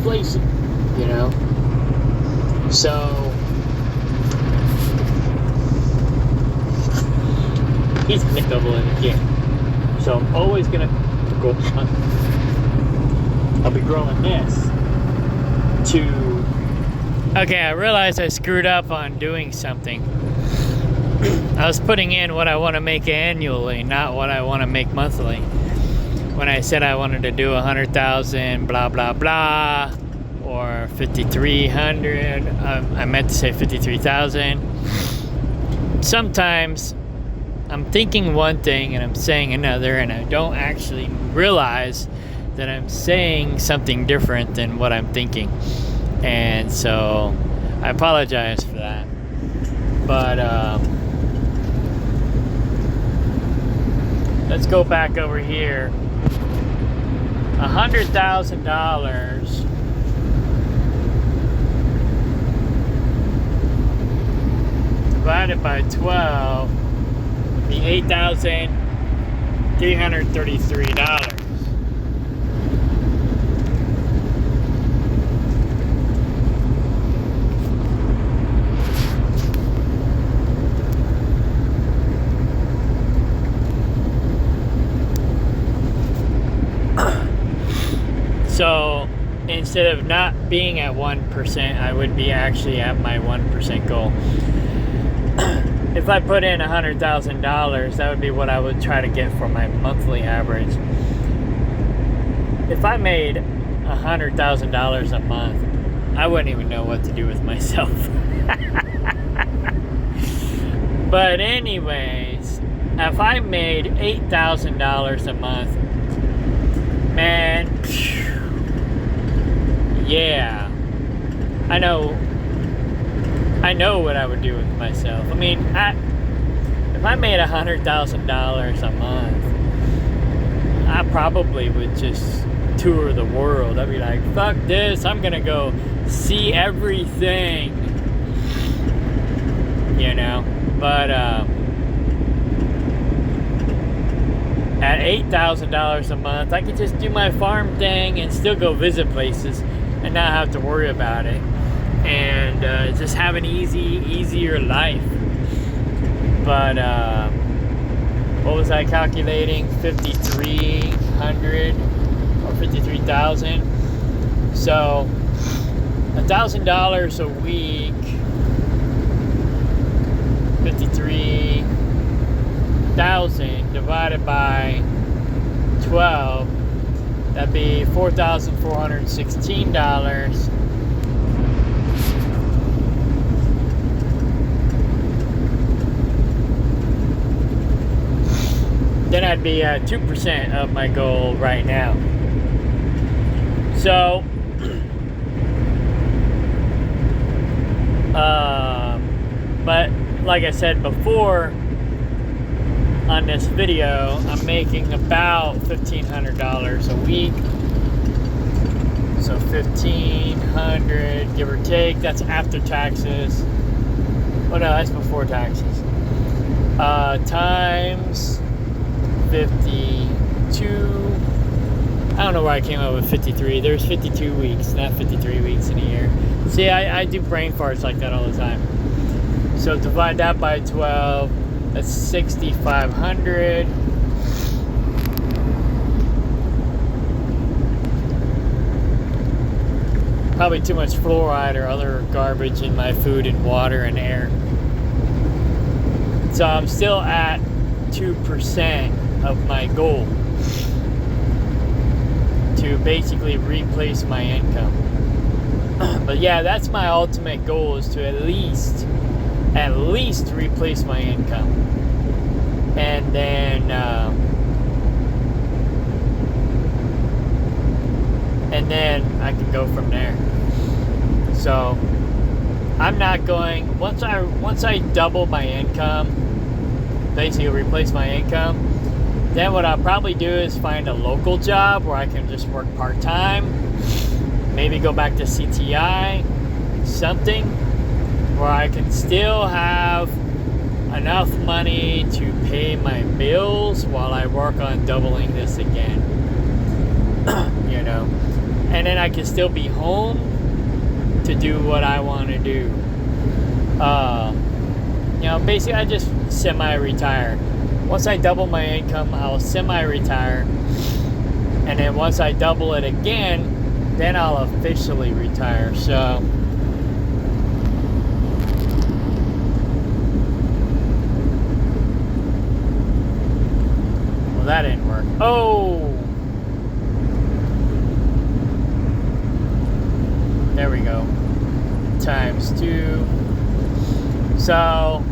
inflation, you know. So he's gonna double it again. So I'm always gonna go. I'll be growing this to. Okay, I realized I screwed up on doing something. I was putting in what I want to make annually, not what I want to make monthly. When I said I wanted to do 100,000, blah blah blah, or 5,300, I meant to say 53,000. Sometimes I'm thinking one thing and I'm saying another, and I don't actually realize that I'm saying something different than what I'm thinking. And so I apologize for that. But let's go back over here. $100,000 divided by 12 would be $8,333. So instead of not being at 1%, I would be actually at my 1% goal. If I put in $100,000, that would be what I would try to get for my monthly average. If I made $100,000 a month, I wouldn't even know what to do with myself. But anyways, if I made $8,000 a month, man, yeah, I know what I would do with myself. I mean, if I made $100,000 a month, I probably would just tour the world. I'd be like, fuck this, I'm gonna go see everything, you know. But at $8,000 a month, I could just do my farm thing and still go visit places and not have to worry about it, and just have an easier life. But what was I calculating? 5,300 or 53,000. So $1,000 a week, 53,000 divided by 12, that'd be $4,416. Then I'd be at 2% of my goal right now. So, but like I said before on this video, I'm making about $1,500 a week. So $1,500, give or take. That's after taxes. Oh no, that's before taxes. Times 52. I don't know where I came up with 53. There's 52 weeks, not 53 weeks in a year. See, I do brain farts like that all the time. So divide that by 12. That's 6,500. Probably too much fluoride or other garbage in my food and water and air. So I'm still at 2% of my goal to basically replace my income. But yeah, that's my ultimate goal, is to at least replace my income. And then I can go from there. So I'm not going, once I double my income, basically replace my income, then what I'll probably do is find a local job where I can just work part-time, maybe go back to CTI, something where I can still have enough money to pay my bills while I work on doubling this again. You know, and then I can still be home to do what I want to do. Basically I just semi-retire. Once I double my income, I'll semi-retire, and then once I double it again, then I'll officially retire. So well, that didn't work. Oh, there we go. Times 2. So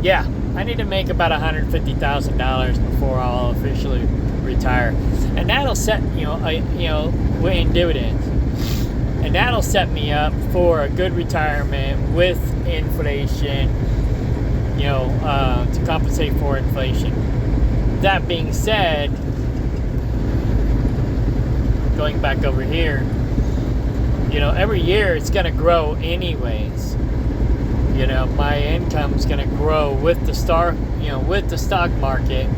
yeah, I need to make about $150,000 before I'll officially retire, and that'll set in dividends, and that'll set me up for a good retirement with inflation, to compensate for inflation. That being said, going back over here, every year it's going to grow anyways. My income's going to grow with the stock market.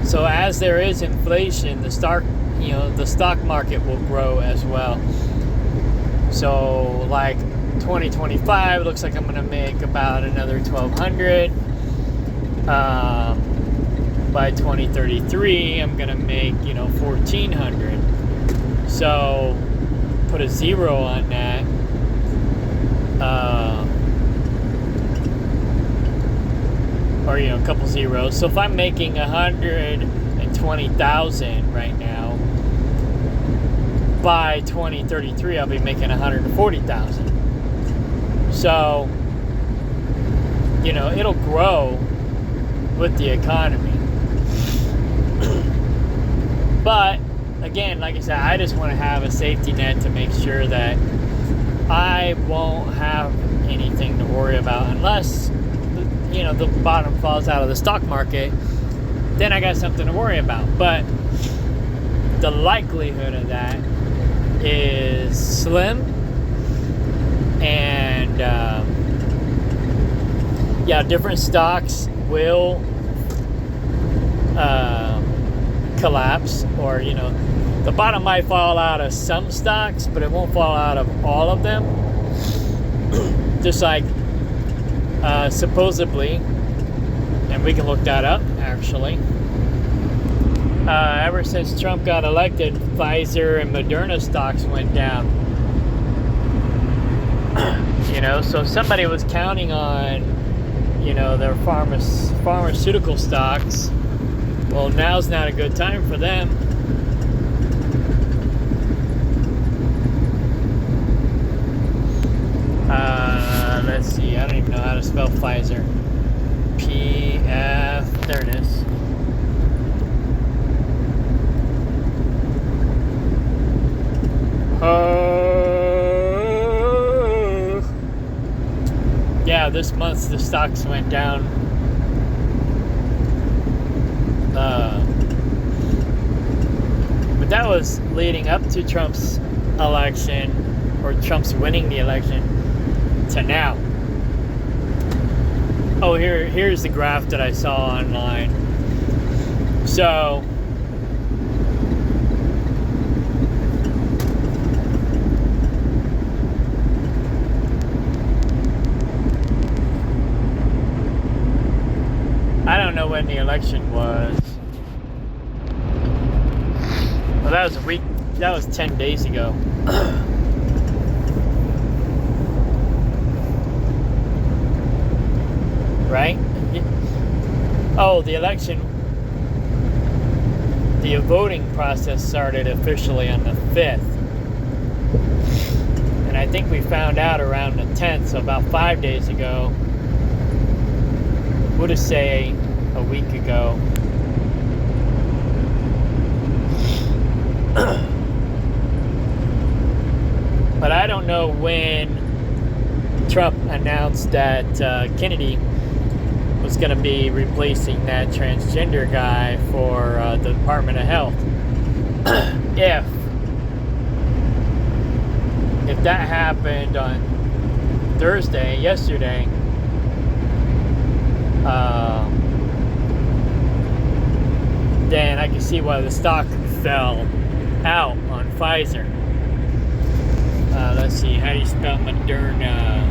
So as there is inflation, the stock market will grow as well. So like 2025, looks like I'm going to make about another $1,200. By 2033, I'm going to make, $1,400. So put a 0 on that. Or a couple zeros. So if I'm making 120,000 right now, by 2033 I'll be making 140,000. So it'll grow with the economy. But again, like I said, I just want to have a safety net to make sure that I won't have anything to worry about unless the bottom falls out of the stock market. Then I got something to worry about. But the likelihood of that is slim. And different stocks will collapse, or the bottom might fall out of some stocks, but it won't fall out of all of them. Just like supposedly, and we can look that up actually, ever since Trump got elected, Pfizer and Moderna stocks went down. So somebody was counting on their pharmaceutical stocks. Well, now's not a good time for them. Let's see, I don't even know how to spell Pfizer. P-F, there it is. Yeah, this month the stocks went down. But that was leading up to Trump's election, or Trump's winning the election, to now. Oh, here's the graph that I saw online. So I don't know when the election was. Well, that was a week. That was 10 days ago. Right? Oh, the election. The voting process started officially on the 5th. And I think we found out around the 10th, so about 5 days ago. We'll just say a week ago. But I don't know when Trump announced that Kennedy was going to be replacing that transgender guy for the Department of Health. If that happened on Thursday, yesterday, then I can see why the stock fell out on Pfizer. Let's see, how do you spell Moderna?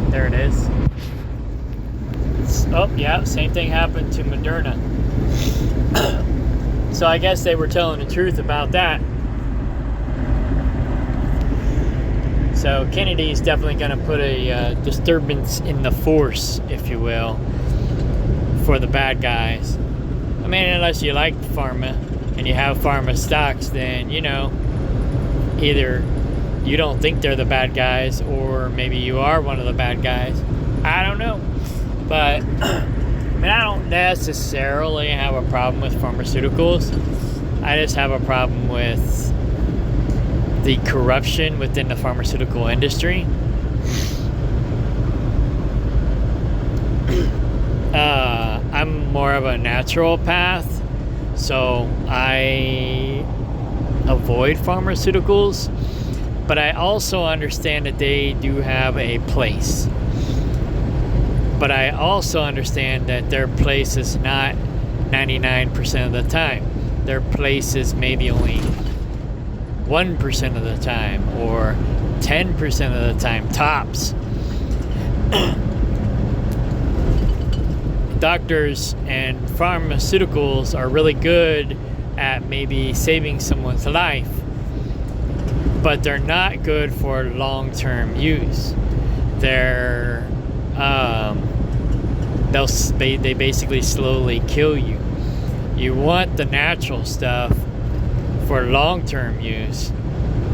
There it is. Oh, yeah, same thing happened to Moderna. So I guess they were telling the truth about that. So Kennedy's definitely going to put a disturbance in the force, if you will, for the bad guys. I mean, unless you like pharma and you have pharma stocks, then, you know, either you don't think they're the bad guys or maybe you are one of the bad guys. I don't know. But, I mean, I don't necessarily have a problem with pharmaceuticals. I just have a problem with the corruption within the pharmaceutical industry. I'm more of a natural path, so I avoid pharmaceuticals, but I also understand that they do have a place. But I also understand that their place is not 99% of the time. Their place is maybe only 1% of the time or 10% of the time, tops. Doctors and pharmaceuticals are really good at maybe saving someone's life, but they're not good for long-term use. They're they basically slowly kill you. You want the natural stuff for long-term use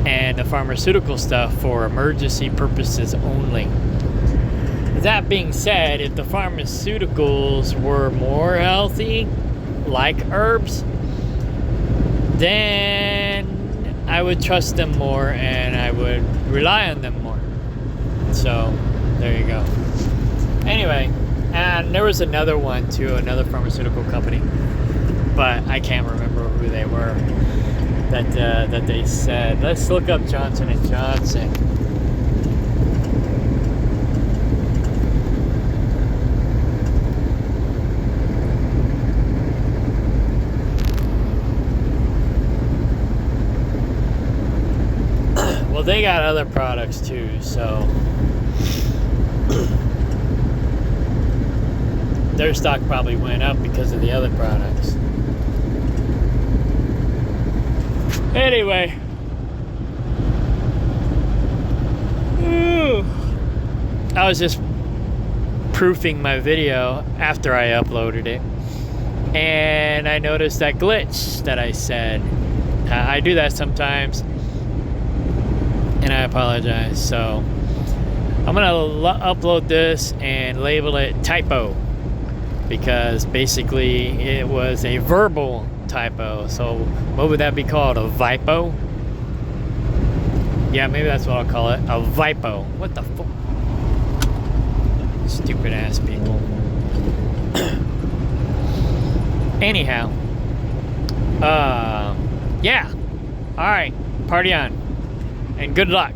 and the pharmaceutical stuff for emergency purposes only. That being said, if the pharmaceuticals were more healthy, like herbs, then I would trust them more and I would rely on them more. So, there you go. Anyway, and there was another one too, another pharmaceutical company, but I can't remember who they were that they said. Let's look up Johnson & Johnson. Well, they got other products too, so their stock probably went up because of the other products. Anyway, I was just proofing my video after I uploaded it, and I noticed that glitch that I said. I do that sometimes, and I apologize. So I'm gonna upload this and label it typo, because basically it was a verbal typo. So what would that be called? A Vypo? Yeah, maybe that's what I'll call it. A Vypo. What the fuck? Stupid ass people. Anyhow. Yeah. Alright. Party on. And good luck.